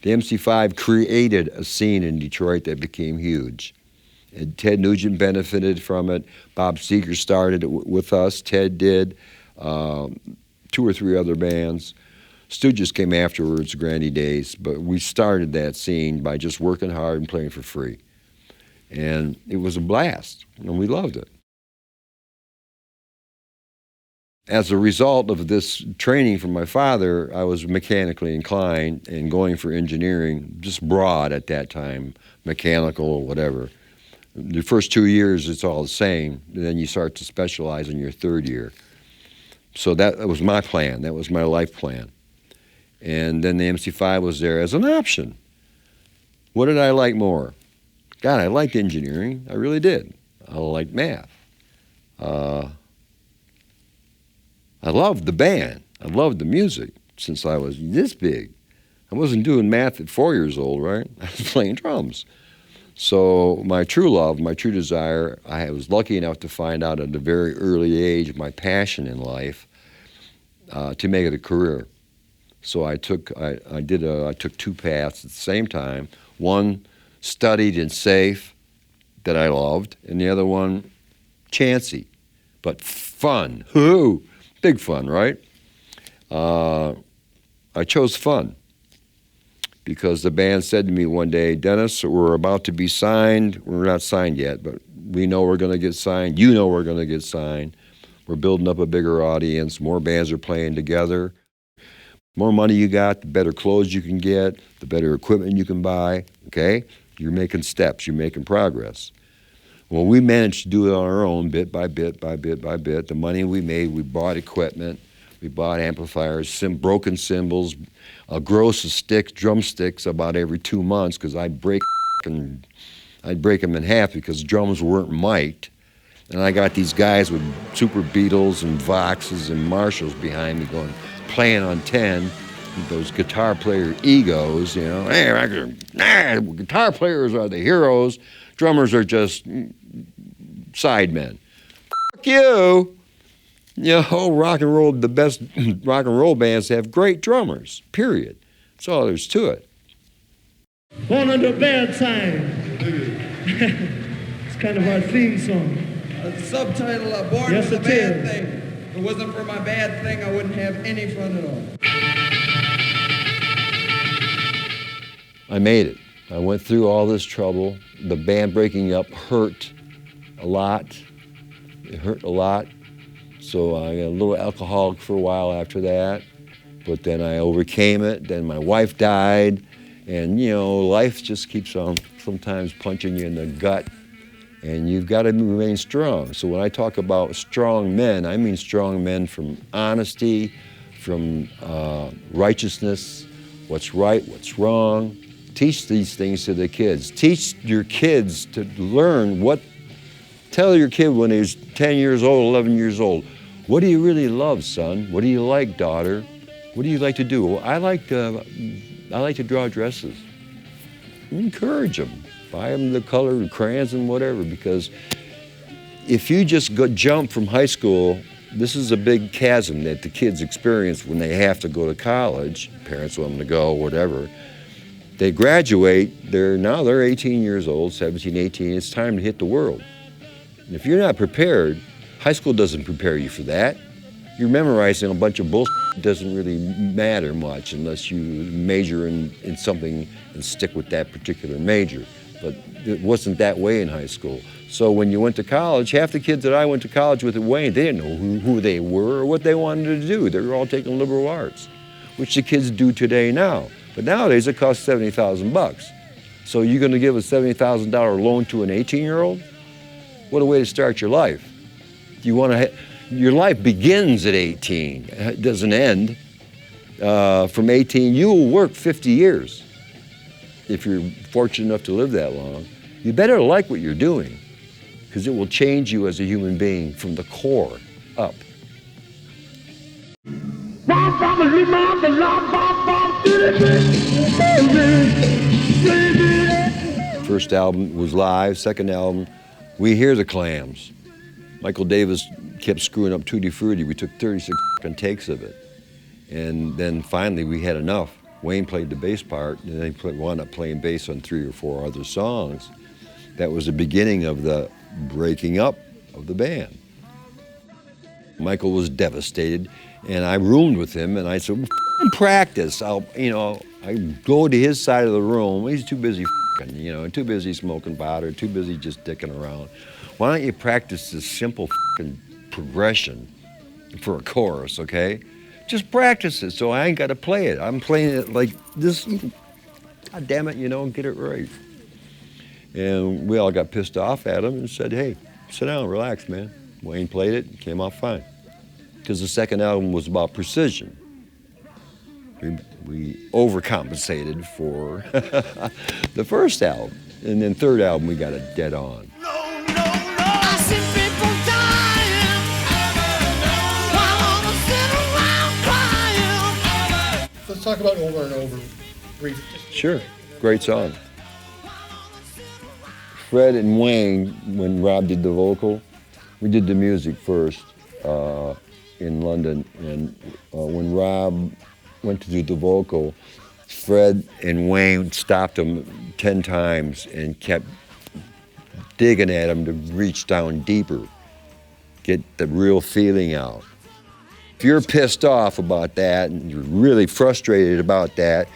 The MC5 created a scene in Detroit that became huge. And Ted Nugent benefited from it. Bob Seger started it with us. Ted did. 2 or 3 other bands. Stooges came afterwards, Grandy Days, but we started that scene by just working hard and playing for free. And it was a blast, and we loved it. As a result of this training from my father, I was mechanically inclined and going for engineering, just broad at that time, mechanical, whatever. The first 2 years, it's all the same, and then you start to specialize in your 3rd year. So that was my plan, that was my life plan. And then the MC5 was there as an option. What did I like more? God, I liked engineering, I really did. I liked math. I loved the band, I loved the music since I was this big. I wasn't doing math at 4 years old, right? I was playing drums. So my true love, my true desire, I was lucky enough to find out at a very early age my passion in life, to make it a career. So I took 2 paths at the same time. One, studied and safe, that I loved, and the other one, chancy, but fun. Hoo! Big fun, right? I chose fun because the band said to me one day, Dennis, we're about to be signed. We're not signed yet, but we know we're going to get signed. You know we're going to get signed. We're building up a bigger audience. More bands are playing together. More money you got, the better clothes you can get, the better equipment you can buy, okay? You're making steps, you're making progress. Well, we managed to do it on our own, bit by bit, by bit by bit. The money we made, we bought equipment, we bought amplifiers, broken cymbals, gross of sticks, drumsticks about every 2 months, because I'd break them in half because drums weren't mic'd. And I got these guys with Super Beatles and Voxes and Marshalls behind me going, playing on 10, those guitar player egos, you know. Hey, guitar players are the heroes, drummers are just sidemen. Fuck you! You know, rock and roll, the best rock and roll bands have great drummers, period. That's all there's to it. Born under a bad sign. It's kind of our theme song. A subtitle, Born Yes, with a it Bad is. Thing. If it wasn't for my bad thing, I wouldn't have any fun at all. I made it. I went through all this trouble. The band breaking up hurt a lot. It hurt a lot. So I got a little alcoholic for a while after that. But then I overcame it. Then my wife died. And, you know, life just keeps on sometimes punching you in the gut. And you've got to remain strong. So when I talk about strong men, I mean strong men from honesty, from righteousness, what's right, what's wrong. Teach these things to the kids. Teach your kids to learn tell your kid when he's 10 years old, 11 years old, what do you really love, son? What do you like, daughter? What do you like to do? Well, I like to draw dresses. Encourage them. Buy them the colored crayons and whatever, because if you just jump from high school, this is a big chasm that the kids experience when they have to go to college. Parents want them to go, whatever. They graduate, they're 18 years old, 17, 18, it's time to hit the world. And if you're not prepared, high school doesn't prepare you for that. You're memorizing a bunch of bullshit. It doesn't really matter much unless you major in something and stick with that particular major. But it wasn't that way in high school. So when you went to college, half the kids that I went to college with at Wayne, they didn't know who they were or what they wanted to do. They were all taking liberal arts, which the kids do today now. But nowadays it costs $70,000. So you're gonna give a $70,000 loan to an 18-year-old? What a way to start your life. Your life begins at 18, it doesn't end. From 18, you will work 50 years. If you're fortunate enough to live that long. You better like what you're doing, because it will change you as a human being from the core up. First album was live, second album, We Hear the Clams. Michael Davis kept screwing up Tutti Frutti. We took 36 takes of it. And then finally we had enough. Wayne played the bass part, and they wound up playing bass on 3 or 4 other songs. That was the beginning of the breaking up of the band. Michael was devastated, and I roomed with him, and I said, practice. I go to his side of the room. He's too busy too busy smoking pot or too busy just dicking around. Why don't you practice this simple progression for a chorus, okay? Just practice it so I ain't got to play it. I'm playing it like this. God damn it, get it right. And we all got pissed off at him and said, hey, sit down, relax, man. Wayne played it, it came off fine. Because the second album was about precision. We overcompensated for the first album. And then third album, we got it dead on. No, no, no. I see people dying while I'm sitting around crying. Let's talk about Over and Over briefly. Sure, great song. Fred and Wayne, when Rob did the vocal, we did the music first in London. And when Rob went to do the vocal, Fred and Wayne stopped him 10 times and kept digging at him to reach down deeper, get the real feeling out. If you're pissed off about that and you're really frustrated about that,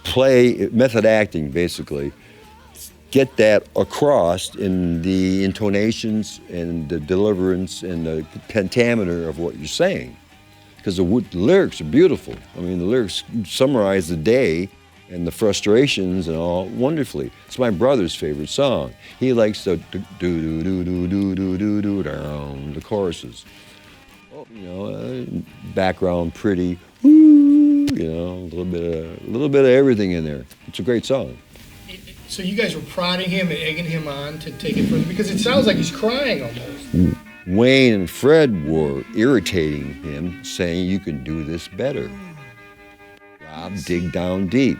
play method acting, basically. Get that across in the intonations and the deliverance and the pentameter of what you're saying. Because the lyrics are beautiful. I mean, the lyrics summarize the day and the frustrations and all wonderfully. It's my brother's favorite song. He likes the do-do-do-do-do-do-do-do down, the choruses. Background pretty, a little bit of everything in there. It's a great song. So you guys were prodding him and egging him on to take it further? Because it sounds like he's crying almost. Wayne and Fred were irritating him, saying, you can do this better. Rob, dig down deep.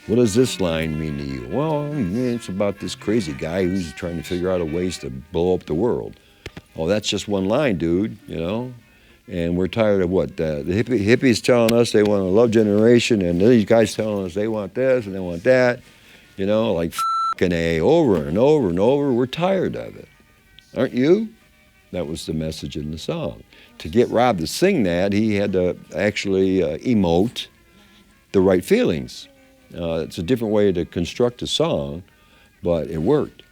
What does this line mean to you? Well, it's about this crazy guy who's trying to figure out a ways to blow up the world. Oh, that's just one line, dude, And we're tired of what? The hippies telling us they want a love generation, and these guys telling us they want this and they want that. Like f***ing A, over and over and over. We're tired of it. Aren't you? That was the message in the song. To get Rob to sing that, he had to actually emote the right feelings. It's a different way to construct a song, but it worked.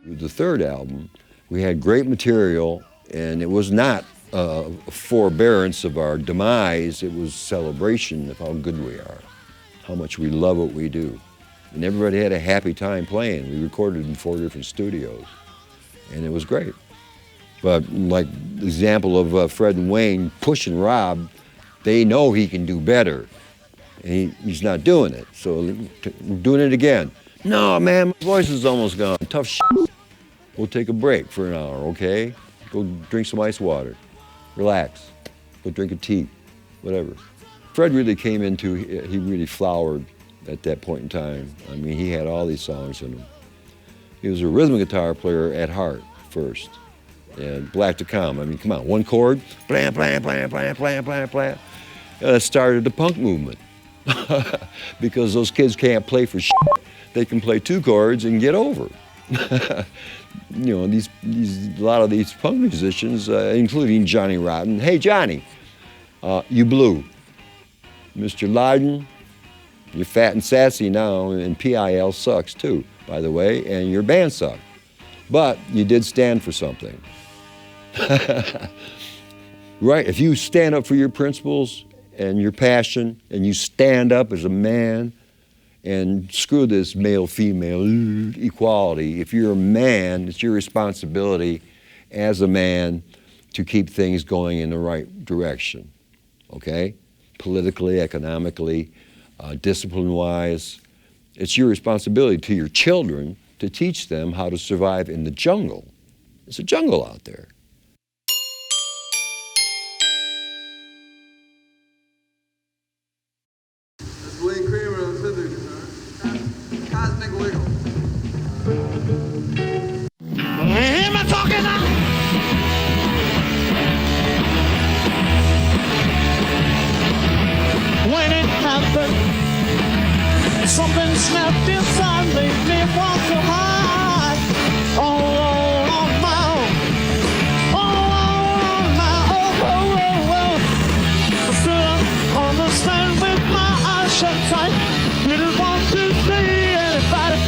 With the third album, we had great material, and it was not a forbearance of our demise. It was celebration of how good we are, how much we love what we do. And everybody had a happy time playing. We recorded in 4 different studios, and it was great. But like the example of Fred and Wayne pushing Rob, they know he can do better, and he's not doing it. So we're doing it again. No, man, my voice is almost gone. Tough shit. We'll take a break for an hour, okay? Go drink some ice water. Relax. Go drink a tea, whatever. Fred really came into, he really flowered at that point in time. I mean, he had all these songs in him. He was a rhythm guitar player at heart first. And Black to Come, I mean, come on, one chord, blam, blam, blam, blam, blam, blam, blam. Started the punk movement. Because those kids can't play for shit. They can play 2 chords and get over. A lot of these punk musicians, including Johnny Rotten. Hey, Johnny, you blew. Mr. Loudon, you're fat and sassy now, and PIL sucks too, by the way, and your band sucked. But you did stand for something. Right, if you stand up for your principles and your passion, and you stand up as a man, and screw this male-female equality. If you're a man, it's your responsibility as a man to keep things going in the right direction, okay? Politically, economically, discipline-wise. It's your responsibility to your children to teach them how to survive in the jungle. It's a jungle out there. Am I talking now? When it happens, Something snapped inside, made me want to hide. All alone on my own. All alone on my own. Oh, oh, oh. I still understand with my eyes shut tight. Didn't want to see anybody.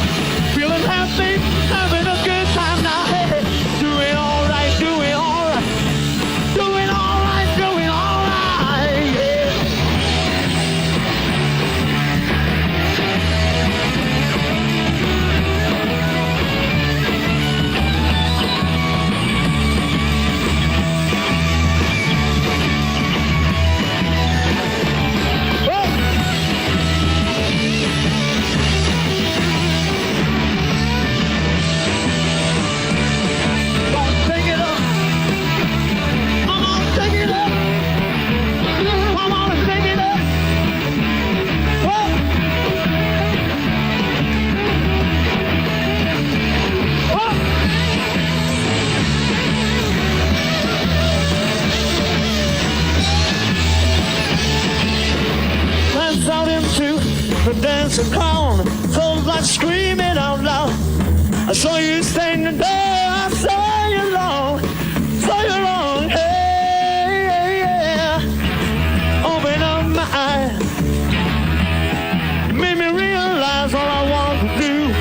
Feeling happy, having a good time now. Hey, doing all right, doing all right. Doing all right, doing all right. Yeah. Out into the dancing crowd, felt like screaming out loud. I saw you standing there, I saw you long, hey, yeah. Open up my eyes, made me realize all I want to do.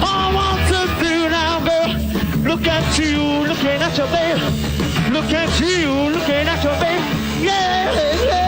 All I want to do now, girl, look at you, looking at your baby. Look at you, looking at your baby, yeah, yeah.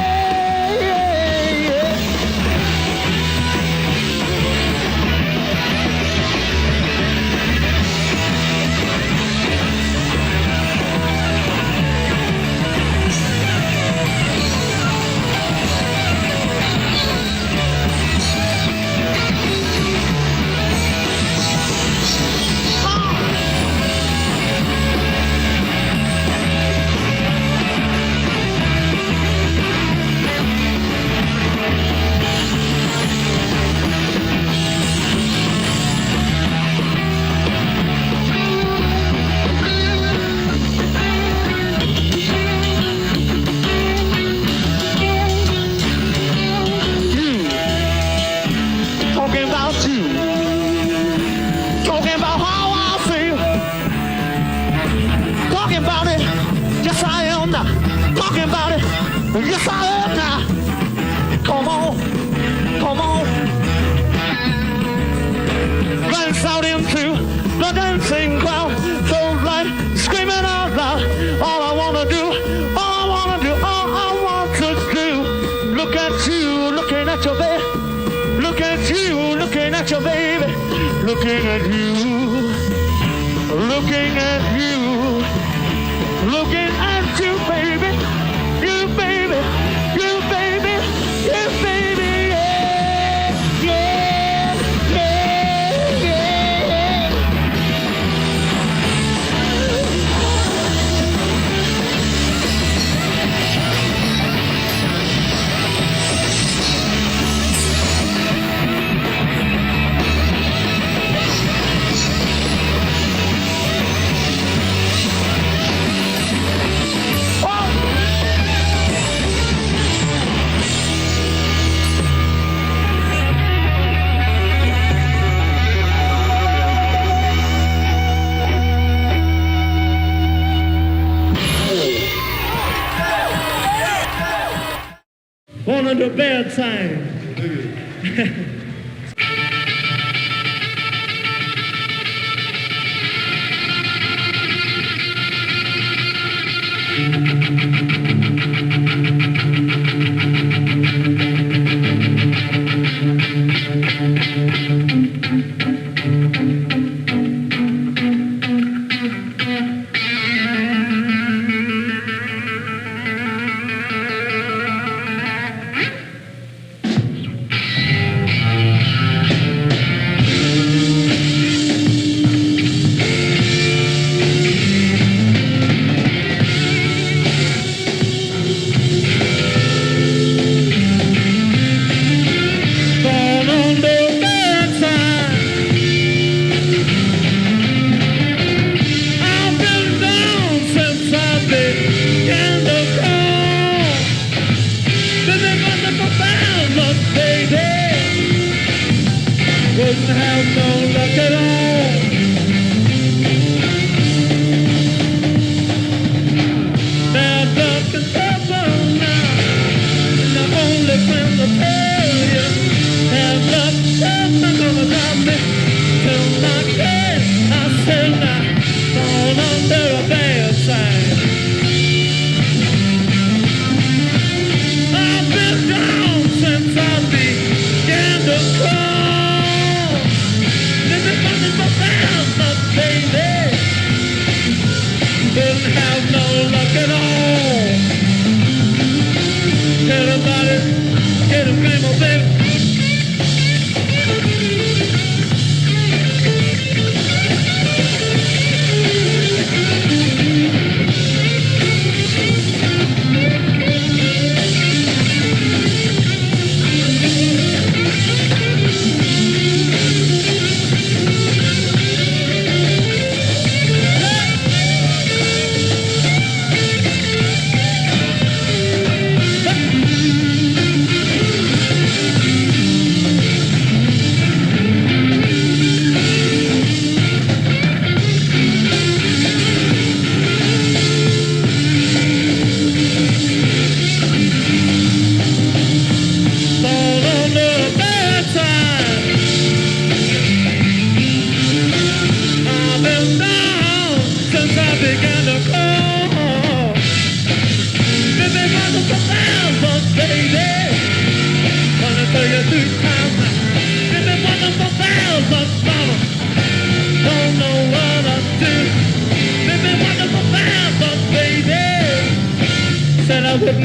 Yes, I am now. Come on, come on. Glance out into the dancing crowd. So like screaming out loud. All I wanna do, all I wanna do, all I want to do. Look at you, looking at your baby. Look at you, looking at your baby. Looking at you, looking at you, looking at you, baby. You baby, you baby, you baby, yeah, yeah, yeah, yeah. Born under bad time.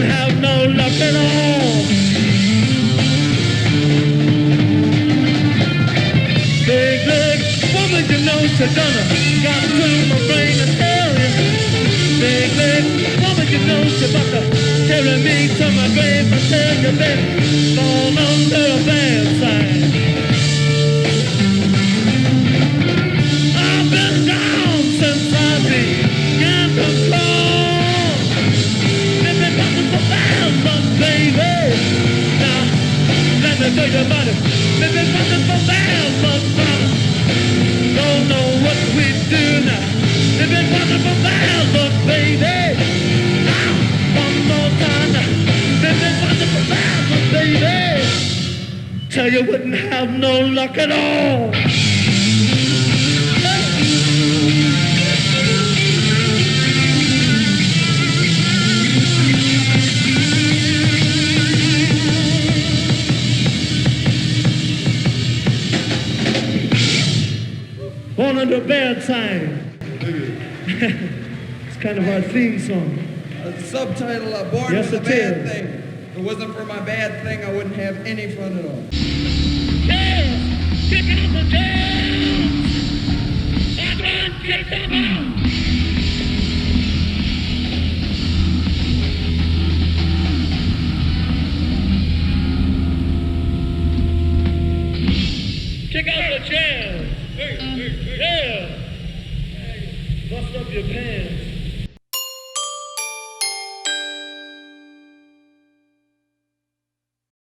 wouldn't have no luck at all. Big leg woman, you know she's gonna got to my brain and tell you. Big leg woman, you know she's about to carry me to my grave and tell you that born under a bad sign. I've been down since I began to crawl. Been nothing for bad, but baby, now let me tell you about it. Been nothing for bad, but don't know what we do now. They've been nothing for bad, but baby, now one more time now. They've been nothing for bad, but baby, tell you wouldn't have no luck at all. Born under a bad sign. It's kind of our theme song. The subtitle, Born Yes, with a it Bad is. Thing. If it wasn't for my bad thing, I wouldn't have any fun at all. Tails! Kick out the tails! Everyone kick them out! Kick out the tails! Yeah! Bust up your pants.